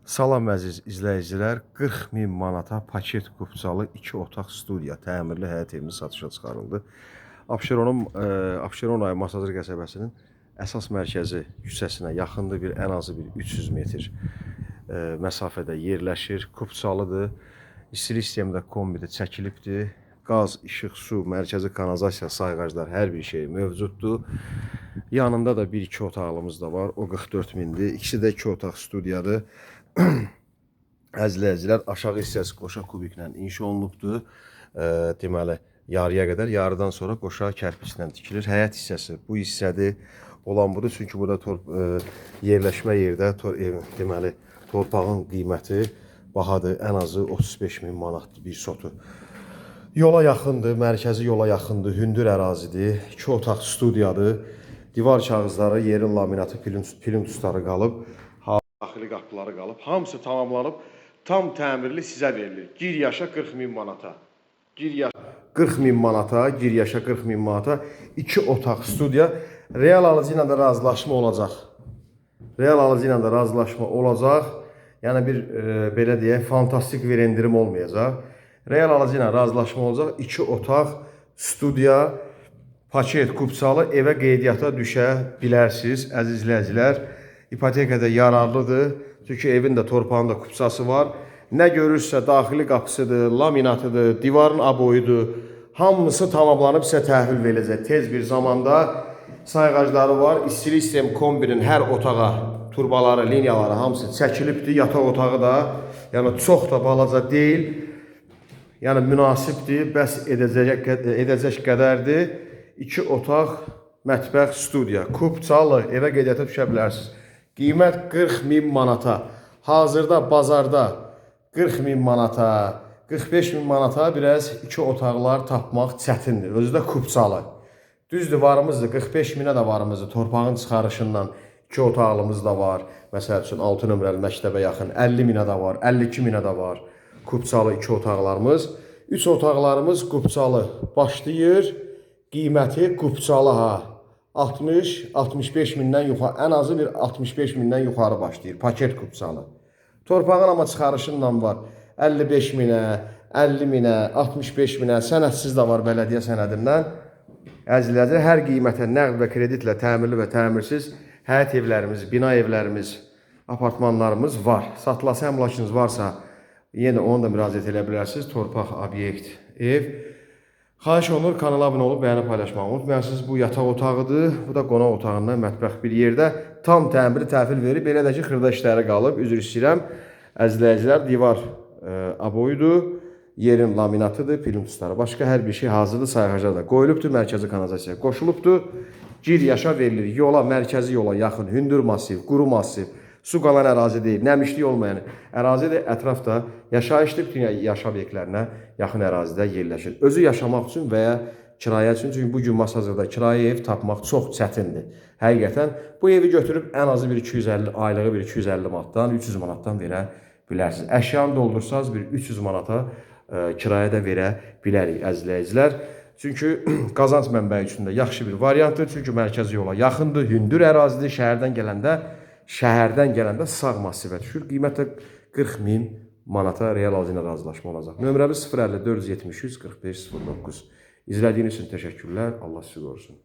Salam əziz izləyicilər, 40.000 manata paket qupçalı 2 otaq studiya təmirli həyət evimiz satışa çıxarıldı. Abşeron rayonu Masazır qəsəbəsinin əsas mərkəzi küçəsinə yaxındır, ən azı bir 300 metr məsafədə yerləşir. Qupçalıdır, istilik sistemi də kombidə çəkilibdir. Qaz, işıq, su, mərkəzi kanalizasiya, sayğaclar hər bir şey mövcuddur. Yanında da 1-2 otağımız da var, o 44 mindir. İkisi də 2 otaq studiyadır. Əzizləyicilər, aşağı hissəsi qoşa kubiklə inşa olunubdur. Deməli, yarıya qədər, yarıdan sonra qoşa kərpiçlə tikilir. Həyət hissəsi bu hissədir. Olan budur, çünki burada yerləşmə yerdə deməli, torpağın qiyməti bahadır. Ən azı 35.000 manatdır bir sotu. Yola yaxındır, mərkəzi yola yaxındır, hündür ərazidir. 2 otaq studiyadır. Divar kağızları, yerin laminatı, plintusları qalıb. Daxili qapıları qalıb. Hamısı tamamlanıb, tam təmirli sizə verilir. Gir yaşa 40.000 manata. 40.000 manata, gir yaşa 40.000 manata. 2 otaq studiya. Real alıcı ilə də razılaşma olacaq. Real alıcı ilə də razılaşma olacaq. Yəni bir, belə deyək, fantastik bir endirim olmayacaq. Real alıcı ilə razılaşma olacaq. 2 otaq studiya, paket qupçalı evə qeydiyyata düşə bilərsiniz, əziz izləyicilər. İpotekada yararlıdır. Çünki evin də torpağında qupçası var. Nə görürsə daxili qapısıdır, laminatıdır, divarın aboyudur. Hamısı tamamlanıb sizə təhvil veriləcək. Tez bir zamanda sayğacları var. İstilik sistemi kombinin hər otağa turbaları, liniyaları hamısı çəkilibdir. Yataq otağı da, yəni çox da balaca deyil. Yəni münasibdir, bəs edəcək qədərdir. 2 otaq, mətbəx, studiya, qupçalı evə qeydiyyata düşə bilərsiniz. Qiymət 40.000 manata. Hazırda bazarda 40.000 manata, 45.000 manata biraz 2 otaqlar tapmaq çətindir. Özü də qupçalı. Düzdür, varımızdır, 45.000-ə də varımızdır. Torpağın çıxarışından 2 otaqlımız da var. Məsəl üçün 6 nömrəli məktəbə yaxın 50.000-ə də var, 52.000-ə də var. Qupçalı 2 otaqlarımız. 3 otaqlarımız qupçalı başlayır. Qiyməti qupçalı ha. 60-65 mindən yuxarı, ən azı bir 65 mindən yuxarı başlayır. Paket qupçalı. Torpağın amma çıxarışından var. 55 minə, 50 minə, 65 minə, sənədsiz də var bələdiyyə sənədindən. Əzizləyicilər, hər qiymətə nəqd və kreditlə təmirli və təmirsiz həyət evlərimiz, bina evlərimiz, apartmanlarımız var. Satılası əmlakınız varsa, yenə onu da müraciət edə bilərsiniz. Torpaq, obyekt, ev. Xahiş olunur, kanala abunə olub, bəyəni paylaşmağı unutmayasınız. Bu yataq otağıdır, bu da qonaq otağından mətbəx bir yerdə. Tam təmiri təhvil verib, belə də ki, xırda işləri qalıb. Üzr istəyirəm, əzizləyicilər, divar aboyudur, yerin laminatıdır, plintusları. Başqa hər bir şey hazırdır, sayğaclar da qoyulubdur, mərkəzi kanalizasiyaya qoşulubdur. Gir yaşa verilir, yola, mərkəzi yola yaxın, hündür masiv, quru masiv, su qalan ərazi deyil, nəmişlik olmayan ərazidir. Ətrafda yaşayışlı bütün yaşam obyektlərinə yaxın ərazidə yerləşir. Özü yaşamaq üçün və ya kirayə üçün, çünki bugün Masazırda kirayə ev tapmaq çox çətindir. Həqiqətən bu evi götürüb ən azı bir 250, aylığı bir 250 manatdan, 300 manatdan verə bilərsiniz. Əşyanı doldursanız bir 300 manata kirayə də verə bilərik, əzizləyicilər. Çünki qazanc mənbəyi üçün də yaxşı bir variantdır. Çünki mərkəzi yola yaxındır, hündür ərazidir. Şəhərdən gələndə sağ masivə düşür. Qiymət də 40.000 manata real alıcı ilə razılaşma olacaq. Nömrəmiz 050 473 45 09. İzlədiyiniz üçün təşəkkürlər. Allah sizi qorusun.